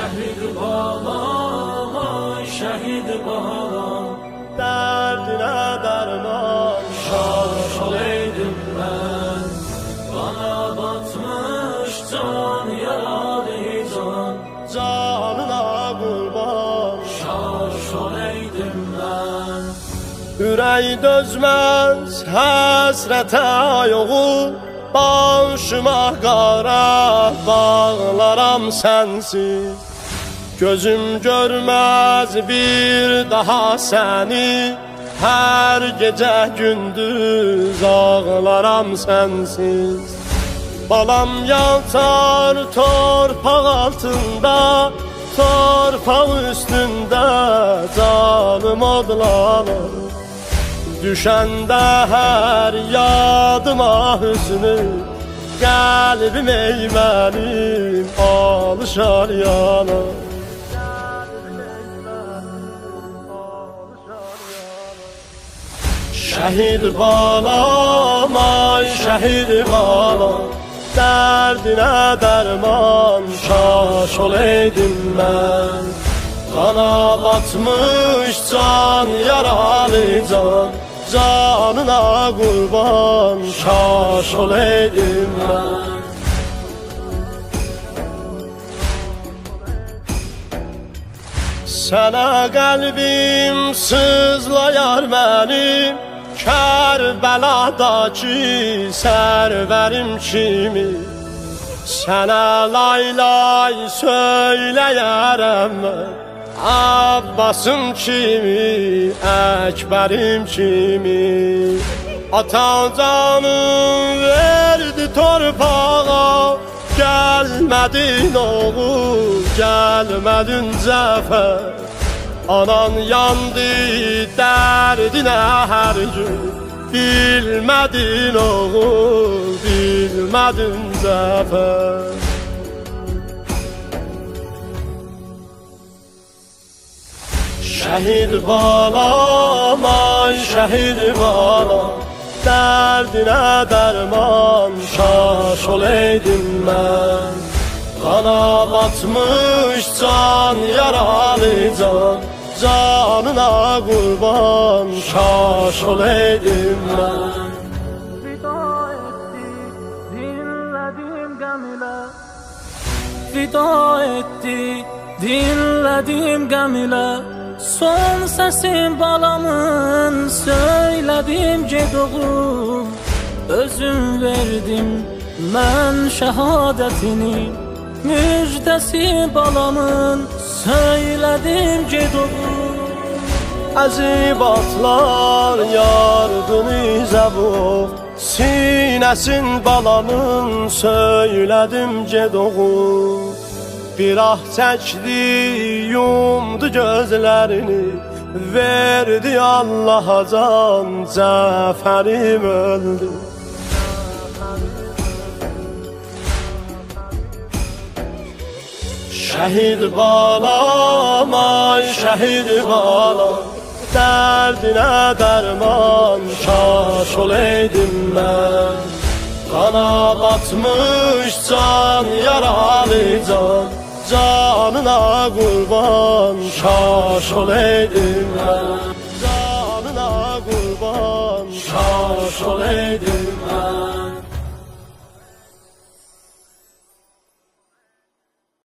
Şəhid balam, ay şəhid balam, dərdinə dərman şaş olaydım mən. Bana batmış can yaralı can, canına qurban. şaş olaydım mən. Ürək dözməz həsrətə yoğun, başıma qara bağlaram sənsiz. Gözüm görməz bir daha səni, hər gecə gündüz ağlaram sənsiz. Balam yatar torpaq altında, torpaq üstündə canım odlanır. Düşəndə hər yadıma hüznü, qəlbim ey mənim alışar yanar. Şəhid balam, ay şəhid balam, dərdinə dərman şaş olaydım mən. Qana batmış can yaralı can, canına qurban şaş olaydım mən. Sənə qəlbim sızlayar mənim, Kərbələdəki sərvərim kimi. Sənə lay lay söyləyərəm mən, Abbasım kimi, Əkbərim kimi. Atan canım verdi torpağa, gəlmədin oğul, gəlmədin zəfər. Anan yandı dərdinə hər gün, bilmədin oğul, bilmədin zəfər. Şəhid balam, ay şəhid balam, dərdinə dərman şaş olaydım mən. Qana batmış can yaralı can, canına qurban şaş olaydım mən. Fida etti, dinlədim qəm ilə. Son səsim balamın, söylədim ged oğul. Özüm verdim mən şəhadətini, müjdəsi balamın, söylədim ged oğul. Əzib atlar yardın izə vur, sinəsin balamın, söylədim ged oğul. Bir ah çəkdi, yumdu gözlərini, verdi Allaha can, Cəfərim öldü. Şəhid balam, ay şəhid balam, dərdinə dərman şaş olaydım mən. Qana batmış can yaralı can, canına qurban şaş olaydım mən. Canına qurban şaş olaydım